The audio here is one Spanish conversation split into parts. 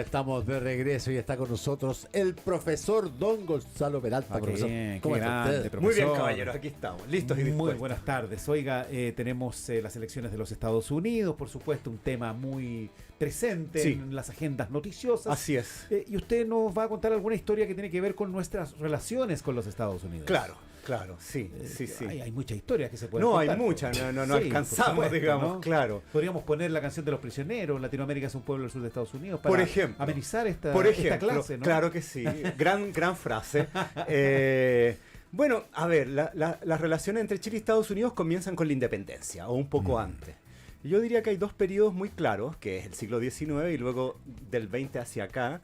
Estamos de regreso y está con nosotros el profesor Don Gonzalo Peralta. Profesor, bien, ¿cómo qué está grande, usted? profesor. Muy bien, caballeros, aquí estamos, listos y dispuestos. Muy buenas tardes. Oiga, tenemos las elecciones de los Estados Unidos, por supuesto, un tema muy presente Sí. en las agendas noticiosas. Así es. Y usted nos va a contar alguna historia que tiene que ver con nuestras relaciones con los Estados Unidos. Claro, sí. Hay muchas historias que se pueden No, contar. hay muchas, no Sí, alcanzamos, por supuesto, digamos, ¿no? claro. Podríamos poner la canción de los prisioneros, Latinoamérica es un pueblo del sur de Estados Unidos, para Por ejemplo, amenizar esta clase, ¿no? claro que sí, gran frase. Bueno, a ver, las relaciones entre Chile y Estados Unidos comienzan con la independencia, o un poco antes. Yo diría que hay dos periodos muy claros, que es el siglo XIX y luego del XX hacia acá,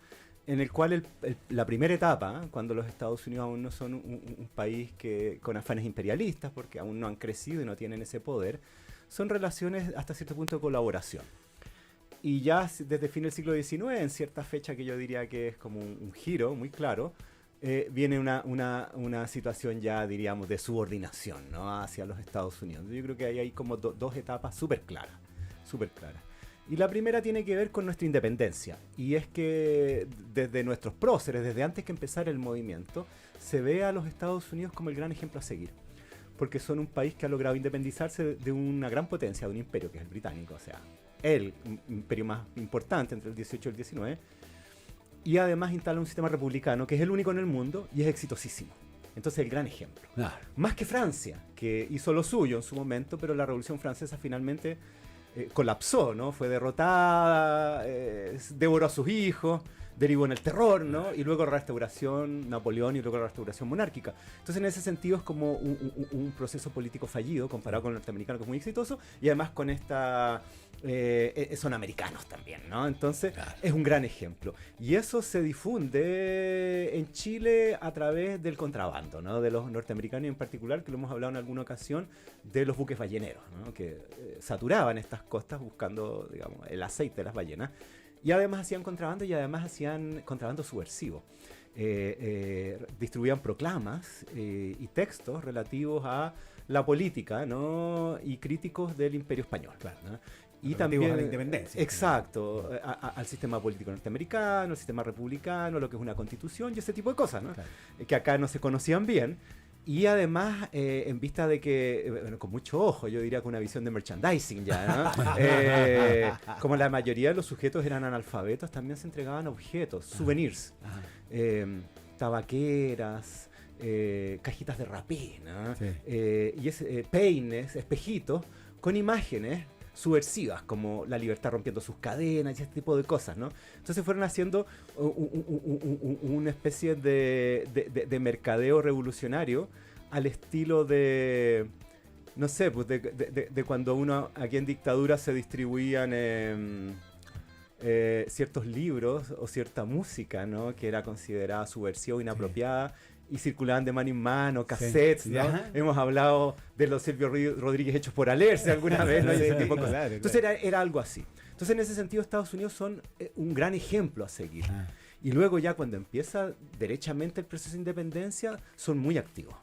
en el cual la primera etapa, cuando los Estados Unidos aún no son un país con afanes imperialistas, porque aún no han crecido y no tienen ese poder, son relaciones hasta cierto punto de colaboración. Y ya desde fin del siglo XIX, en cierta fecha que yo diría que es como un giro muy claro, viene una situación ya, diríamos, de subordinación, ¿no?, hacia los Estados Unidos. Yo creo que ahí hay como dos etapas súper claras. Y la primera tiene que ver con nuestra independencia. Y es que desde nuestros próceres, desde antes que empezara el movimiento, se ve a los Estados Unidos como el gran ejemplo a seguir. Porque son un país que ha logrado independizarse de una gran potencia, de un imperio que es el británico, o sea, el imperio más importante entre el 18 y el 19. Y además instala un sistema republicano que es el único en el mundo y es exitosísimo. Entonces, el gran ejemplo. Claro. Más que Francia, que hizo lo suyo en su momento, pero la Revolución Francesa finalmente colapsó, ¿no? Fue derrotada, devoró a sus hijos, derivó en el terror, ¿no? Y luego la restauración, Napoleón, y luego la restauración monárquica. Entonces, en ese sentido, es como un proceso político fallido comparado con el norteamericano, que es muy exitoso, y además con son americanos también, ¿no? Entonces, Claro. es un gran ejemplo. Y eso se difunde en Chile a través del contrabando, ¿no? De los norteamericanos, y en particular, que lo hemos hablado en alguna ocasión, de los buques balleneros, ¿no? Que saturaban estas costas buscando, digamos, el aceite de las ballenas. Y además hacían contrabando, y además hacían contrabando subversivo. Distribuían proclamas y textos relativos a la política, ¿no?, y críticos del Imperio Español. Claro. ¿no? Y Relativos también a la independencia. Exacto, al sistema político norteamericano, al sistema republicano, lo que es una constitución y ese tipo de cosas, ¿no? Claro. Que acá no se conocían bien. Y además, en vista de que, bueno, con mucho ojo, yo diría con una visión de merchandising ya, ¿no? Como la mayoría de los sujetos eran analfabetos, también se entregaban objetos, souvenirs, Ajá. tabaqueras, cajitas de rapé, ¿no? Sí. Peines, espejitos, con imágenes subversivas, como la libertad rompiendo sus cadenas y ese tipo de cosas, ¿no? Entonces fueron haciendo una especie de mercadeo revolucionario al estilo de, no sé, pues de cuando uno aquí en dictadura se distribuían ciertos libros o cierta música, ¿no?, que era considerada subversiva o inapropiada. Y circulaban de mano en mano, cassettes, Sí. ¿no? Ajá. Hemos hablado de los Silvio Rodríguez hechos por Alerce alguna vez, ¿no? Y ese tipo de cosas. Claro, Entonces era algo así. Entonces, en ese sentido, Estados Unidos son un gran ejemplo a seguir. Ah. Y luego ya cuando empieza derechamente el proceso de independencia, son muy activos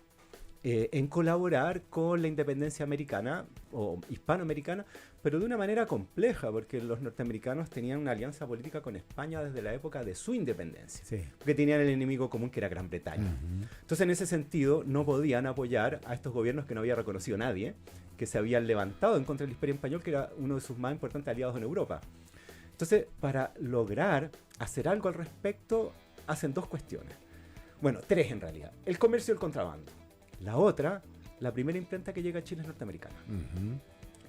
en colaborar con la independencia americana o hispanoamericana, pero de una manera compleja, porque los norteamericanos tenían una alianza política con España desde la época de su independencia, Sí. porque tenían el enemigo común que era Gran Bretaña. Entonces, en ese sentido, no podían apoyar a estos gobiernos que no había reconocido nadie, que se habían levantado en contra del Imperio Español, que era uno de sus más importantes aliados en Europa. Entonces, para lograr hacer algo al respecto, hacen dos cuestiones. Bueno, tres en realidad. El comercio y el contrabando. La otra, la primera imprenta que llega a Chile es norteamericana,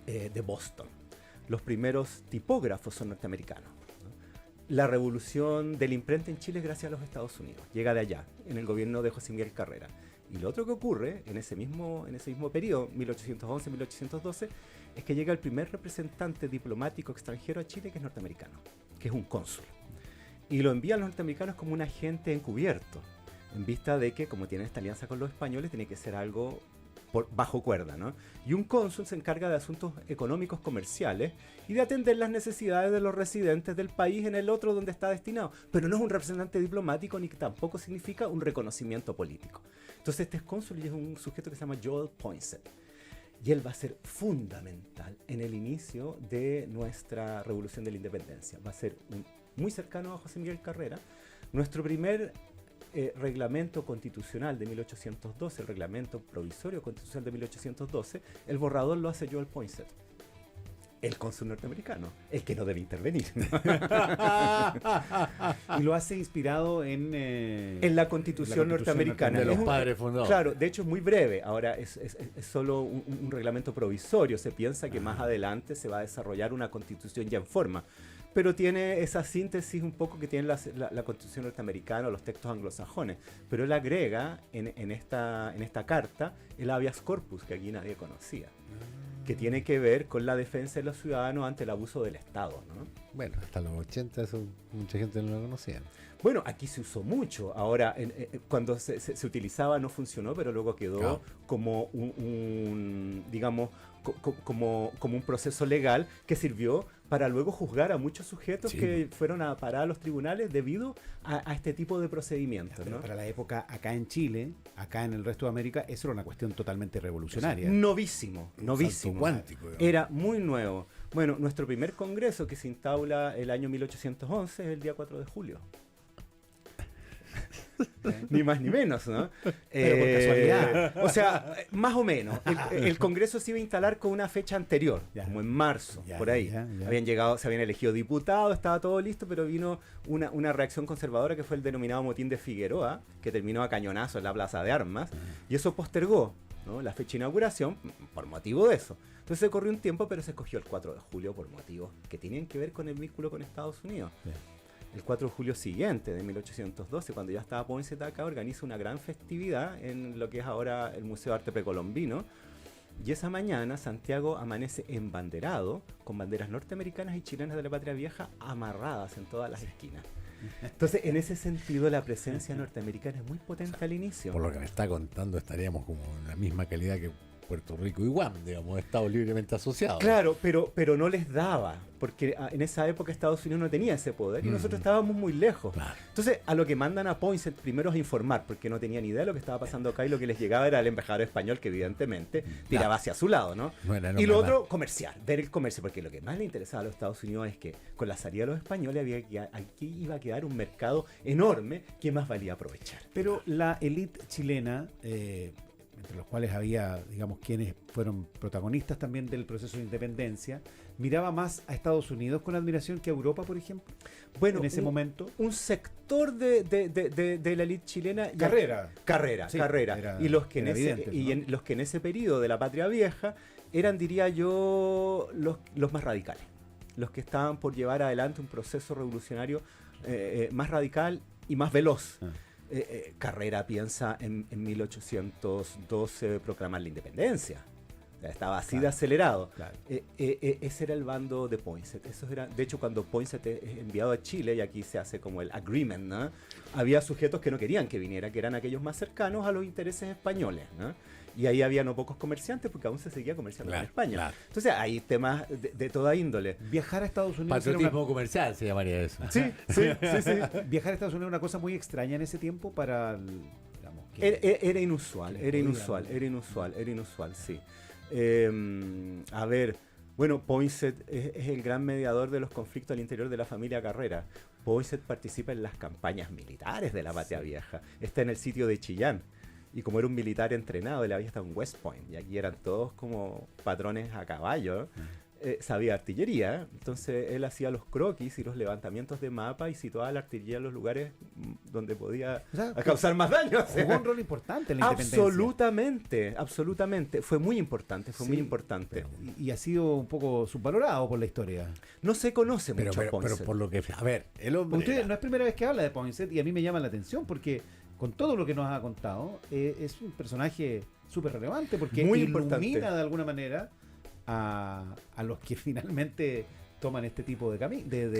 de Boston. Los primeros tipógrafos son norteamericanos, ¿no? La revolución de la imprenta en Chile es gracias a los Estados Unidos. Llega de allá, en el gobierno de José Miguel Carrera. Y lo otro que ocurre en ese mismo periodo, 1811-1812, es que llega el primer representante diplomático extranjero a Chile, que es norteamericano, que es un cónsul. Y lo envían los norteamericanos como un agente encubierto, en vista de que, como tienen esta alianza con los españoles, tiene que ser algo bajo cuerda, ¿no? Y un cónsul se encarga de asuntos económicos comerciales y de atender las necesidades de los residentes del país en el otro donde está destinado. Pero no es un representante diplomático ni que tampoco significa un reconocimiento político. Entonces este es cónsul y es un sujeto que se llama Joel Poinsett. Y él va a ser fundamental en el inicio de nuestra revolución de la independencia. Va a ser un muy cercano a José Miguel Carrera. Nuestro primer reglamento constitucional de 1812, el reglamento provisorio constitucional de 1812, el borrador lo hace Joel Poinsett, el cónsul norteamericano, el que no debe intervenir. Y lo hace inspirado en la Constitución norteamericana. De los Es padres fundadores. Claro, de hecho es muy breve. Ahora es solo un reglamento provisorio. Se piensa que más adelante se va a desarrollar una constitución ya en forma. Pero tiene esa síntesis un poco que tiene la Constitución norteamericana o los textos anglosajones. Pero él agrega en esta carta el habeas corpus, que aquí nadie conocía, que tiene que ver con la defensa de los ciudadanos ante el abuso del Estado, ¿no? Bueno, hasta los 80 eso mucha gente no lo conocía. Bueno, aquí se usó mucho. Ahora, cuando se utilizaba no funcionó, pero luego quedó Claro. como digamos, como un proceso legal que sirvió para luego juzgar a muchos sujetos Sí. que fueron a parar a los tribunales debido a este tipo de procedimientos, Pero ¿no? para la época acá en Chile, acá en el resto de América, eso era una cuestión totalmente revolucionaria. Novísimo, Un novísimo. salto cuántico, digamos. Era muy nuevo. Bueno, nuestro primer congreso que se instaura el año 1811 es el día 4 de julio. Ni más ni menos, ¿no? Pero por casualidad. O sea, más o menos. El Congreso se iba a instalar con una fecha anterior, Ya. como en marzo, Ya, por ahí. ya. Habían llegado, se habían elegido diputados, estaba todo listo, pero vino una reacción conservadora que fue el denominado motín de Figueroa, que terminó a cañonazo en la Plaza de Armas, y eso postergó, ¿no?, la fecha de inauguración por motivo de eso. Entonces se corrió un tiempo, pero se escogió el 4 de julio por motivos que tenían que ver con el vínculo con Estados Unidos. Bien. El 4 de julio siguiente, de 1812, cuando ya estaba Poinsett acá, organiza una gran festividad en lo que es ahora el Museo de Arte Precolombino. Y esa mañana Santiago amanece embanderado, con banderas norteamericanas y chilenas de la Patria Vieja amarradas en todas las esquinas. Entonces, en ese sentido, la presencia norteamericana es muy potente al inicio. Por lo que me está contando, estaríamos como en la misma calidad que Puerto Rico y Guam, digamos, estados libremente asociados. Claro, pero no les daba, porque en esa época Estados Unidos no tenía ese poder y nosotros estábamos muy lejos. Claro. Entonces, a lo que mandan a Poinsett primero es informar, porque no tenían idea de lo que estaba pasando acá y lo que les llegaba era el embajador español, que evidentemente tiraba hacia su lado, ¿no? Bueno, Y lo no, otro, comercial, ver el comercio, porque lo que más le interesaba a los Estados Unidos es que con la salida de los españoles aquí iba a quedar un mercado enorme que más valía aprovechar. Pero la élite chilena, entre los cuales había, digamos, quienes fueron protagonistas también del proceso de independencia, miraba más a Estados Unidos con admiración que a Europa, por ejemplo, Bueno, en ese momento. un sector de la élite chilena... Carrera. Carrera. Sí, Y los que, era evidente, ¿no? los que en ese periodo de la Patria Vieja eran, diría yo, los más radicales. Los que estaban por llevar adelante un proceso revolucionario más radical y más veloz. Ah. Carrera piensa en 1812 proclamar la independencia. O sea, estaba así de acelerado. Claro. Ese era el bando de Poinsett. De hecho, cuando Poinsett es enviado a Chile, y aquí se hace como el agreement, ¿no?, había sujetos que no querían que viniera, que eran aquellos más cercanos a los intereses españoles, ¿no? Y ahí había no pocos comerciantes, porque aún se seguía comerciando Claro, en España. claro. Entonces hay temas de toda índole. Viajar a Estados Unidos era Patriotismo comercial se llamaría eso. Sí. viajar a Estados Unidos era una cosa muy extraña en ese tiempo para, digamos, que Era inusual, que era podían- inusual, sí. A ver, bueno, Poinsett es el gran mediador de los conflictos al interior de la familia Carrera. Poinsett participa en las campañas militares de la Patria Vieja. Está en el sitio de Chillán. Y como era un militar entrenado, él había estado en West Point. Y aquí eran todos como patrones a caballo. Sabía artillería. Entonces él hacía los croquis y los levantamientos de mapa y situaba la artillería en los lugares donde podía O sea, causar más daño. O sea, jugó un rol importante en la independencia. Absolutamente. Fue muy importante, Sí, importante. Y ha sido un poco subvalorado por la historia. No se conoce Pero, mucho a pero Poinsett. por lo que... A ver, el hombre... Usted era- no es primera vez que habla de Poinsett y a mí me llama la atención porque con todo lo que nos ha contado es un personaje súper relevante porque Muy ilumina importante. de alguna manera a los que finalmente toman este tipo de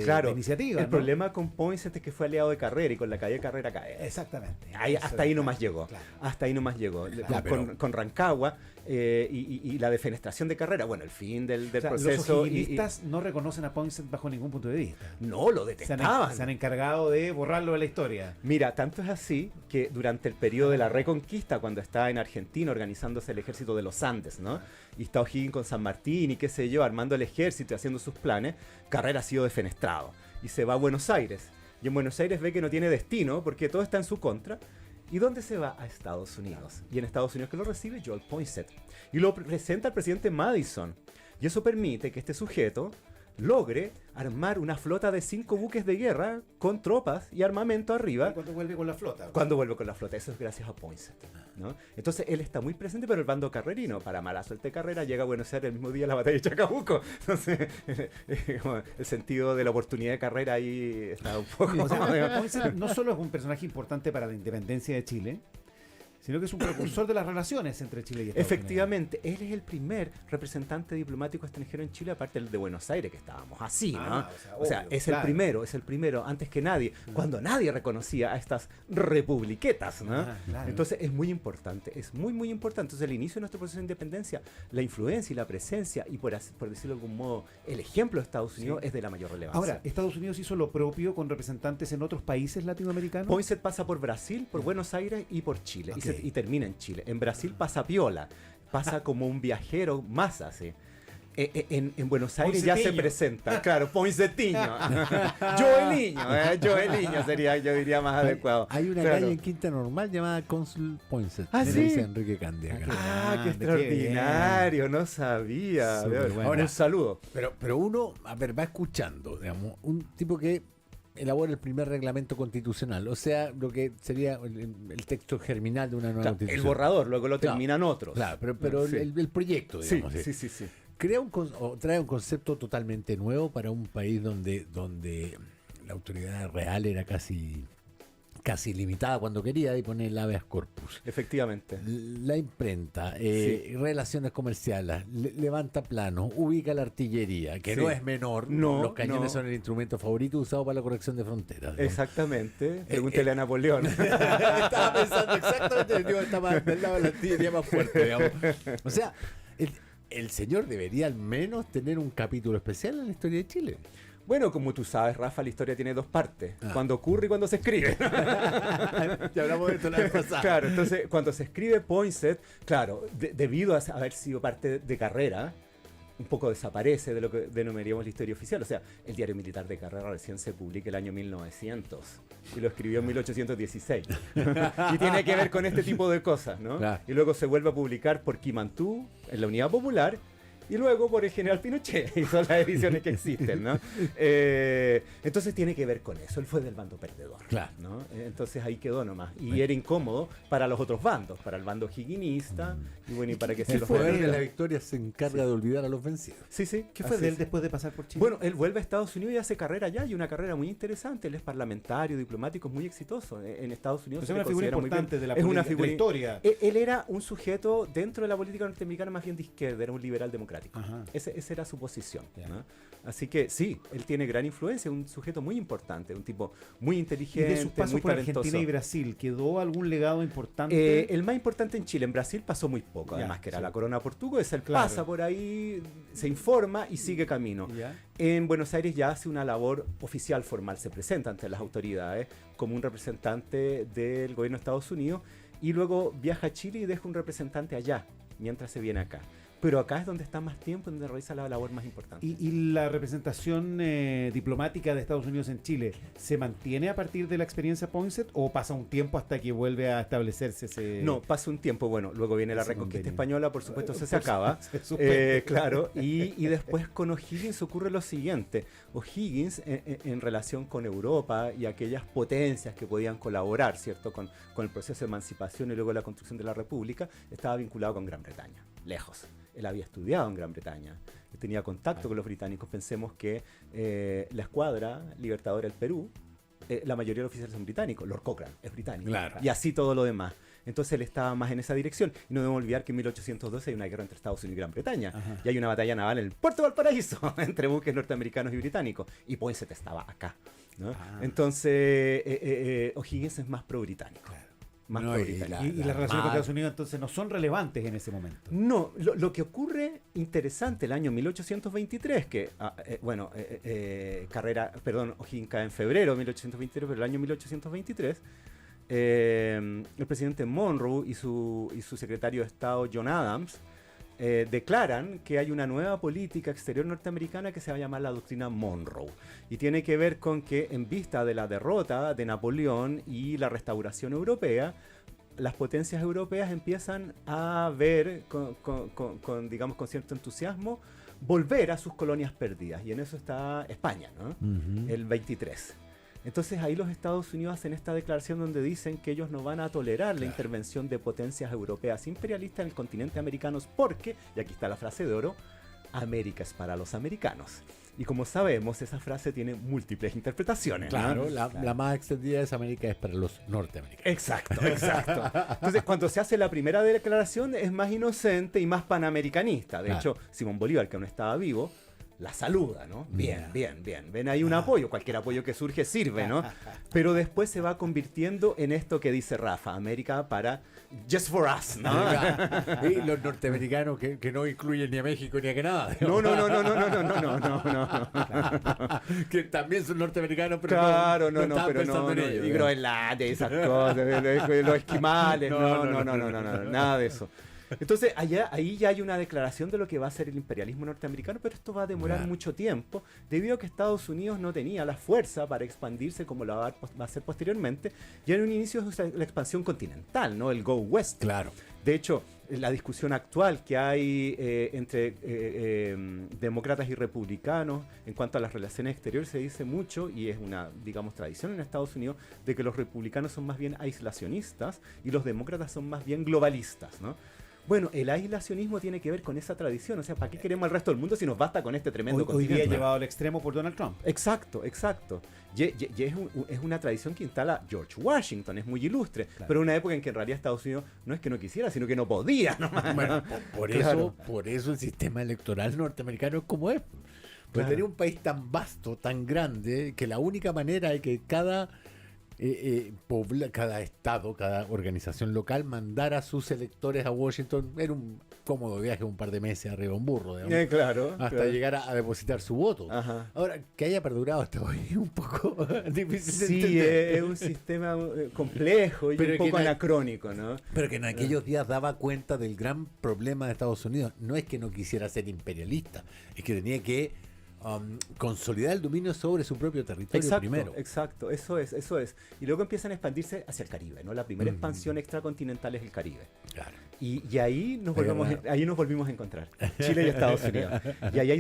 Claro, iniciativa. el ¿no? problema con Poinsett es que fue aliado de Carrera y con la calle Carrera cae. Exactamente. Hasta ahí nomás llegó. Claro. Hasta ahí nomás llegó. Claro, Con Rancagua y la defenestración de Carrera. Bueno, el fin del O sea, proceso. los ojilistas no reconocen a Poinsett bajo ningún punto de vista. No, lo Se detestaban. han encargado de borrarlo de la historia. Mira, tanto es así que durante el periodo de la Reconquista, cuando está en Argentina organizándose el ejército de los Andes, ¿no?, y está O'Higgins con San Martín y qué sé yo, armando el ejército y haciendo sus planes, Carrera ha sido defenestrado. y se va a Buenos Aires. Y en Buenos Aires ve que no tiene destino porque todo está en su contra. ¿Y dónde se va? A Estados Unidos. Y en Estados Unidos que lo recibe Joel Poinsett. Y lo presenta al presidente Madison. Y eso permite que este sujeto logre armar una flota de 5 buques de guerra con tropas y armamento arriba. Cuando vuelve con la flota. Cuando vuelve con la flota. Eso es gracias a Poinsett, ¿no? Entonces él está muy presente, pero el bando carrerino, para mala suerte Carrera, llega a Buenos Aires el mismo día de la batalla de Chacabuco. Entonces, como el sentido de la oportunidad de Carrera ahí está un poco... O sea, Poinsett no solo es un personaje importante para la independencia de Chile, sino que es un precursor de las relaciones entre Chile y Estados Efectivamente, él es el primer representante diplomático extranjero en Chile, aparte del de Buenos Aires, que estábamos así, ¿no? O sea, obvio, es claro. el primero, antes que nadie, cuando nadie reconocía a estas republiquetas, ¿no? Claro. Entonces es muy importante, es muy, muy importante. Entonces el inicio de nuestro proceso de independencia, la influencia y la presencia, y por decirlo de algún modo, el ejemplo de Estados Unidos es de la mayor relevancia. Ahora, Estados Unidos hizo lo propio con representantes en otros países latinoamericanos. Poinsett pasa por Brasil, por Buenos Aires y por Chile. Ok. Y termina en Chile. En Brasil pasa piola. Pasa como un viajero más así. En Buenos Aires ya se Poinsettiño. presenta. Claro, Poinsettiño. Joeliño sería, yo diría, más adecuado. Hay una Claro. calle en Quinta Normal llamada Consul Poinsett. ¿Ah, le sí? dice Enrique Candia. acá. Ah, qué Grande, qué extraordinario. No sabía. Súper bueno. Un saludo. Pero uno, a ver, va escuchando, digamos, un tipo que elabora el primer reglamento constitucional, o sea, lo que sería el texto germinal de una nueva Claro, el constitución. borrador, luego lo Claro. terminan otros. Claro, pero Sí. el proyecto, Sí, digamos. sí. Crea o trae un concepto totalmente nuevo para un país donde la autoridad real era casi limitada cuando quería y pone el habeas corpus. Efectivamente. La imprenta, Sí. relaciones comerciales, levanta planos, ubica la artillería, que Sí. no es menor. No, los cañones no. son el instrumento favorito usado para la corrección de fronteras. digamos. Exactamente. Pregúntele a Napoleón. Estaba pensando exactamente, yo estaba del lado de la artillería más fuerte, digamos. O sea, el señor debería al menos tener un capítulo especial en la historia de Chile. Bueno, como tú sabes, Rafa, la historia tiene dos partes. Ah. Cuando ocurre y cuando se escribe. Ya hablamos de esto la vez pasada. Claro, entonces cuando se escribe Poinsett, claro, debido a haber sido parte de Carrera, un poco desaparece de lo que denominaríamos la historia oficial. O sea, el diario militar de Carrera recién se publica el año 1900 y lo escribió en 1816. Y tiene que ver con este tipo de cosas, ¿no? Claro. Y luego se vuelve a publicar por Quimantú en la Unidad Popular. Y luego por el general Pinochet, y son las ediciones que existen, ¿no? Entonces tiene que ver con eso, él fue del bando perdedor, Claro. ¿no? Entonces ahí quedó nomás, y era incómodo para los otros bandos, para el bando higuinista, y bueno, y para que se El los poder de olvide. la victoria se encarga de olvidar a los vencidos. Sí, sí. ¿Qué fue así de él es. después de pasar por Chile? Bueno, él vuelve a Estados Unidos y hace carrera allá, y una carrera muy interesante. Él es parlamentario, diplomático, es muy exitoso. En Estados Unidos es se le una figura considera muy bien. importante de la, Es una política- de la figura historia. Él era un sujeto dentro de la política norteamericana más bien de izquierda, era un liberal democrático. Ajá. Esa era su posición. Ya. ¿no? Así que sí, él tiene gran influencia, un sujeto muy importante, un tipo muy Y inteligente, de sus pasos muy por talentoso. Argentina y Brasil, ¿quedó algún legado importante? El más importante en Chile, en Brasil pasó muy poco, Ya, además que era sí. la corona portuguesa, él Claro. pasa por ahí, se informa y sigue camino. ¿Ya? En Buenos Aires ya hace una labor oficial formal, se presenta ante las autoridades como un representante del gobierno de Estados Unidos y luego viaja a Chile y deja un representante allá, mientras se viene acá. Pero acá es donde está más tiempo, donde realiza la labor más importante. ¿Y la representación diplomática de Estados Unidos en Chile se mantiene a partir de la experiencia Poinsett o pasa un tiempo hasta que vuelve a establecerse ese... No, pasa un tiempo, bueno, luego viene la ese reconquista convenio. española, por supuesto se Por acaba. se suspende. Claro, y después con O'Higgins ocurre lo siguiente. O'Higgins, en relación con Europa y aquellas potencias que podían colaborar, ¿cierto?, con el proceso de emancipación y luego la construcción de la República, estaba vinculado con Gran Bretaña, lejos. Él había estudiado en Gran Bretaña, tenía contacto con los británicos. Pensemos que la escuadra libertadora del Perú, la mayoría de los oficiales son británicos, Lord Cochrane es británico, Claro. y así todo lo demás. Entonces él estaba más en esa dirección. Y no debemos olvidar que en 1812 hay una guerra entre Estados Unidos y Gran Bretaña. Ajá. Y hay una batalla naval en el puerto de Valparaíso entre buques norteamericanos y británicos. Y Poinsett estaba acá, ¿no? Ah. Entonces O'Higgins es más pro-británico. Más No, y pro-británico. Y las relaciones con Estados Unidos entonces no son relevantes en ese momento. No, lo que ocurre interesante el año 1823, que, O'Higgins cae en febrero de 1823, pero el año 1823, el presidente Monroe y su secretario de Estado, John Adams, declaran que hay una nueva política exterior norteamericana que se va a llamar la doctrina Monroe. Y tiene que ver con que en vista de la derrota de Napoleón y la restauración europea, las potencias europeas empiezan a ver digamos, con cierto entusiasmo volver a sus colonias perdidas. Y en eso está España, ¿no? El 23. Entonces ahí los Estados Unidos hacen esta declaración donde dicen que ellos no van a tolerar la intervención de potencias europeas imperialistas en el continente americano porque, y aquí está la frase de oro, América es para los americanos. Y como sabemos, esa frase tiene múltiples interpretaciones. Claro, ¿no? la más extendida es América es para los norteamericanos. Exacto, exacto. Entonces, cuando se hace la primera declaración es más inocente y más panamericanista. De hecho, Simón Bolívar, que aún estaba vivo, la saluda, ¿no? Bien, bien, bien. Ven ahí un apoyo, cualquier apoyo que surge sirve, ¿no? Pero después se va convirtiendo en esto que dice Rafa, América para just for us, ¿no? Y los norteamericanos que no incluyen ni a México ni a Canadá. No. Que también son norteamericanos, pero claro, estaban pero pensando en no. ellos. Y Groenlandia y esas cosas, los esquimales, no, nada de eso. Entonces, ahí ya hay una declaración de lo que va a ser el imperialismo norteamericano, pero esto va a demorar mucho tiempo, debido a que Estados Unidos no tenía la fuerza para expandirse como lo va a hacer posteriormente, ya en un inicio es la expansión continental, ¿no? El Go West. Claro. De hecho, la discusión actual que hay entre demócratas y republicanos en cuanto a las relaciones exteriores se dice mucho, y es una, digamos, tradición en Estados Unidos, de que los republicanos son más bien aislacionistas y los demócratas son más bien globalistas, ¿no? Bueno, el aislacionismo tiene que ver con esa tradición. O sea, ¿para qué queremos al resto del mundo si nos basta con este tremendo Hoy día continente? llevado al extremo por Donald Trump. Exacto. Y es una tradición que instala George Washington, es muy ilustre. Claro. Pero en una época en que en realidad Estados Unidos no es que no quisiera, sino que no podía. Bueno, por eso el sistema electoral norteamericano es como es. Pues tener un país tan vasto, tan grande, que la única manera de que cada estado, cada organización local mandara a sus electores a Washington era un cómodo viaje, un par de meses arriba de un burro, digamos, hasta llegar a depositar su voto. Ajá. Ahora, que haya perdurado hasta hoy es un poco difícil de entender. Sí, es un sistema complejo y un poco anacrónico, ¿no? Pero que en aquellos días daba cuenta del gran problema de Estados Unidos. No es que no quisiera ser imperialista, es que tenía que consolidar el dominio sobre su propio territorio primero. Exacto, eso es. Y luego empiezan a expandirse hacia el Caribe, ¿no? La primera expansión extracontinental es el Caribe. Claro. Y ahí nos volvimos a encontrar, Chile y Estados Unidos. Y ahí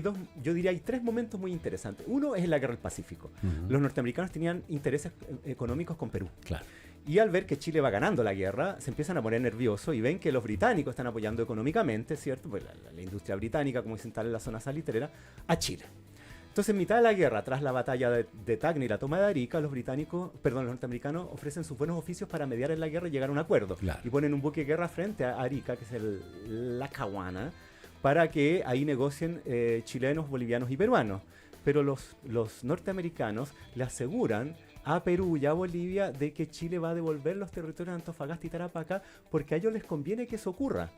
hay tres momentos muy interesantes. Uno es la Guerra del Pacífico. Los norteamericanos tenían intereses económicos con Perú. Claro. Y al ver que Chile va ganando la guerra, se empiezan a poner nerviosos y ven que los británicos están apoyando económicamente, ¿cierto? Pues la industria británica, como se instala en la zona salitrera, a Chile. Entonces, en mitad de la guerra, tras la batalla de Tacna y la toma de Arica, los norteamericanos ofrecen sus buenos oficios para mediar en la guerra y llegar a un acuerdo. Claro. Y ponen un buque de guerra frente a Arica, que es el Lackawanna, para que ahí negocien chilenos, bolivianos y peruanos. Pero los norteamericanos le aseguran a Perú y a Bolivia de que Chile va a devolver los territorios de Antofagasta y Tarapacá porque a ellos les conviene que eso ocurra.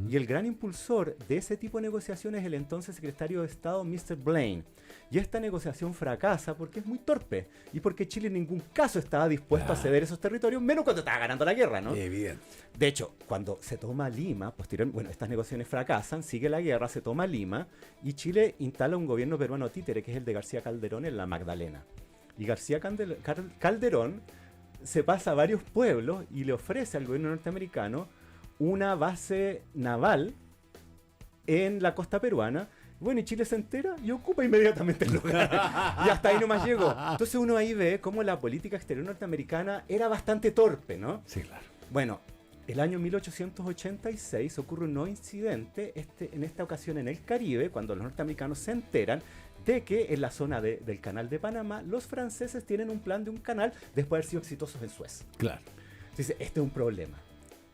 Y el gran impulsor de ese tipo de negociaciones es el entonces secretario de Estado, Mr. Blaine. Y esta negociación fracasa porque es muy torpe y porque Chile en ningún caso estaba dispuesto a ceder esos territorios, menos cuando estaba ganando la guerra, ¿no? Evidente. De hecho, cuando se toma Lima, estas negociaciones fracasan, sigue la guerra, se toma Lima y Chile instala un gobierno peruano títere, que es el de García Calderón en la Magdalena. Y García Calderón se pasa a varios pueblos y le ofrece al gobierno norteamericano una base naval en la costa peruana. Bueno, y Chile se entera y ocupa inmediatamente el lugar. Y hasta ahí nomás llegó. Entonces uno ahí ve cómo la política exterior norteamericana era bastante torpe, ¿no? Sí, claro. Bueno, el año 1886 ocurre un nuevo incidente, en esta ocasión en el Caribe, cuando los norteamericanos se enteran de que en la zona del canal de Panamá los franceses tienen un plan de un canal después de haber sido exitosos en Suez. Claro. Entonces, este es un problema.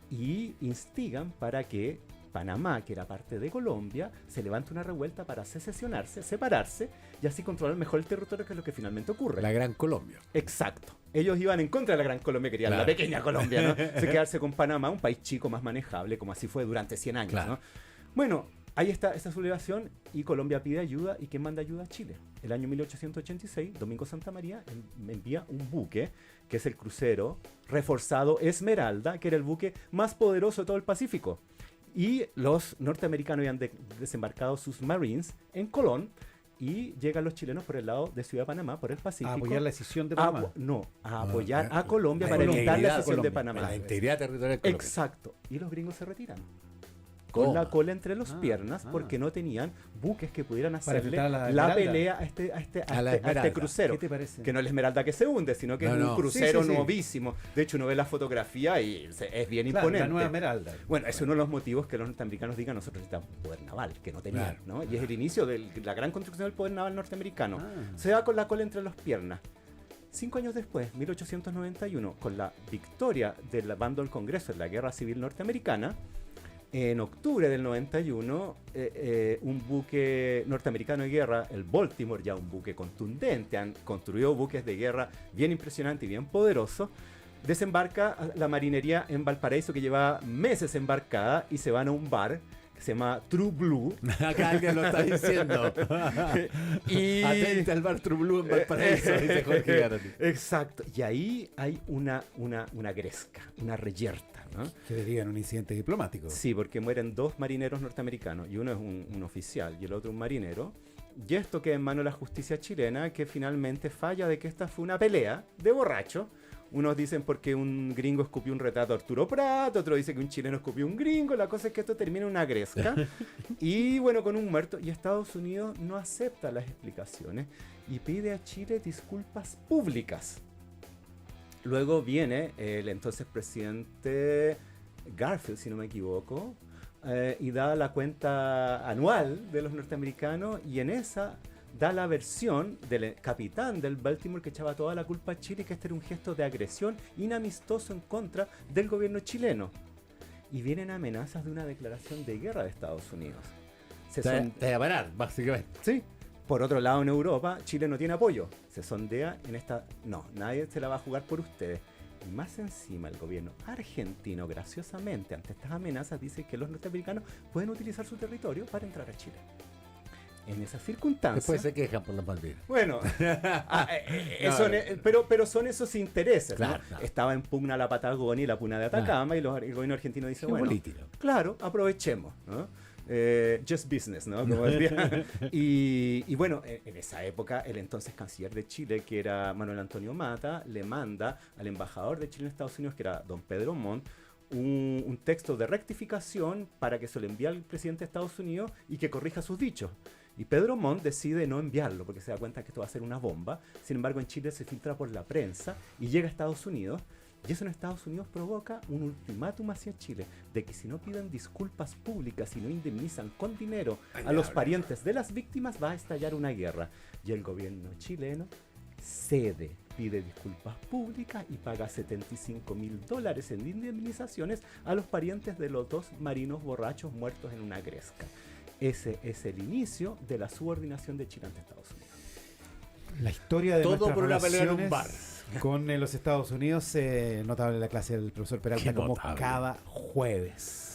Y instigan para que Panamá, que era parte de Colombia, se levante una revuelta para secesionarse, separarse y así controlar mejor el territorio, que es lo que finalmente ocurre. La Gran Colombia. Exacto. Ellos iban en contra de la Gran Colombia, querían la pequeña Colombia, ¿no? Quedarse con Panamá, un país chico, más manejable, como así fue durante 100 años, ¿no? Bueno, ahí está esa sublevación y Colombia pide ayuda. ¿Y quién manda ayuda? Chile. El año 1886, Domingo Santa María envía un buque, que es el crucero reforzado Esmeralda, que era el buque más poderoso de todo el Pacífico. Y los norteamericanos habían desembarcado sus Marines en Colón y llegan los chilenos por el lado de Ciudad de Panamá, por el Pacífico. A apoyar la decisión de Panamá. A apoyar a Colombia la para evitar la integridad decisión de Colombia, Panamá. La integridad territorial de Colombia. Exacto. Y los gringos se retiran. Con Toma. la cola entre las Ah, piernas, ah. porque no tenían buques que pudieran Para hacerle enfrentar a la la Esmeralda. pelea A la a este Esmeralda. crucero. ¿Qué te parece? Que no es la Esmeralda que se hunde, sino que es un crucero Sí, sí, sí. novísimo. De hecho, uno ve la fotografía y es bien Claro, imponente. la nueva Esmeralda. Bueno, es uno de los motivos que los norteamericanos digan nosotros necesitamos un poder naval, que no tenían, Claro, ¿no? Y es el inicio de la gran construcción del poder naval norteamericano. Ah. Se da con la cola entre las piernas. 5 años después, 1891, con la victoria del bando del Congreso en la Guerra Civil Norteamericana, en octubre del 91, un buque norteamericano de guerra, el Baltimore, ya un buque contundente, han construido buques de guerra bien impresionantes y bien poderosos, desembarca la marinería en Valparaíso, que lleva meses embarcada, y se van a un bar que se llama True Blue. Acá alguien lo está diciendo. Y- Atenta al bar True Blue en Valparaíso, dice Jorge Garati. Exacto. Y ahí hay una gresca, una reyerta, ¿no? Que dirían un incidente diplomático. Sí, porque mueren 2 marineros norteamericanos, y uno es un oficial y el otro un marinero. Y esto queda en manos de la justicia chilena, que finalmente falla de que esta fue una pelea de borrachos. Unos dicen porque un gringo escupió un retrato a Arturo Prat, otro dice que un chileno escupió un gringo. La cosa es que esto termina en una gresca. Y bueno, con un muerto. Y Estados Unidos no acepta las explicaciones y pide a Chile disculpas públicas. Luego viene el entonces presidente Garfield, si no me equivoco, y da la cuenta anual de los norteamericanos, y en esa da la versión del capitán del Baltimore que echaba toda la culpa a Chile, que este era un gesto de agresión inamistoso en contra del gobierno chileno. Y vienen amenazas de una declaración de guerra de Estados Unidos. Te va a parar, básicamente. Sí. Por otro lado, en Europa, Chile no tiene apoyo. Se sondea en esta... No, nadie se la va a jugar por ustedes. Y más encima, el gobierno argentino, graciosamente, ante estas amenazas, dice que los norteamericanos pueden utilizar su territorio para entrar a Chile. En esas circunstancias... Después se quejan por las Malvinas. Bueno, pero son esos intereses, ¿no? Claro, claro. Estaba en pugna la Patagonia y la puna de Atacama, y el gobierno argentino dice, bueno, Geopolítico. claro, aprovechemos, ¿no? Just business, ¿no? Como decía. Y bueno, en esa época, el entonces canciller de Chile, que era Manuel Antonio Mata, le manda al embajador de Chile en Estados Unidos, que era don Pedro Montt, un texto de rectificación para que se lo envíe al presidente de Estados Unidos y que corrija sus dichos. Y Pedro Montt decide no enviarlo porque se da cuenta que esto va a ser una bomba. Sin embargo, en Chile se filtra por la prensa y llega a Estados Unidos. Y eso en Estados Unidos provoca un ultimátum hacia Chile de que si no piden disculpas públicas y no indemnizan con dinero a los parientes de las víctimas, va a estallar una guerra. Y el gobierno chileno cede, pide disculpas públicas y paga $75.000 en indemnizaciones a los parientes de los 2 marinos borrachos muertos en una gresca. Ese es el inicio de la subordinación de Chile ante Estados Unidos. La historia de Todo nuestras por una pelea en un relaciones con los Estados Unidos, notable la clase del profesor Peralta, Qué como notable. cada jueves.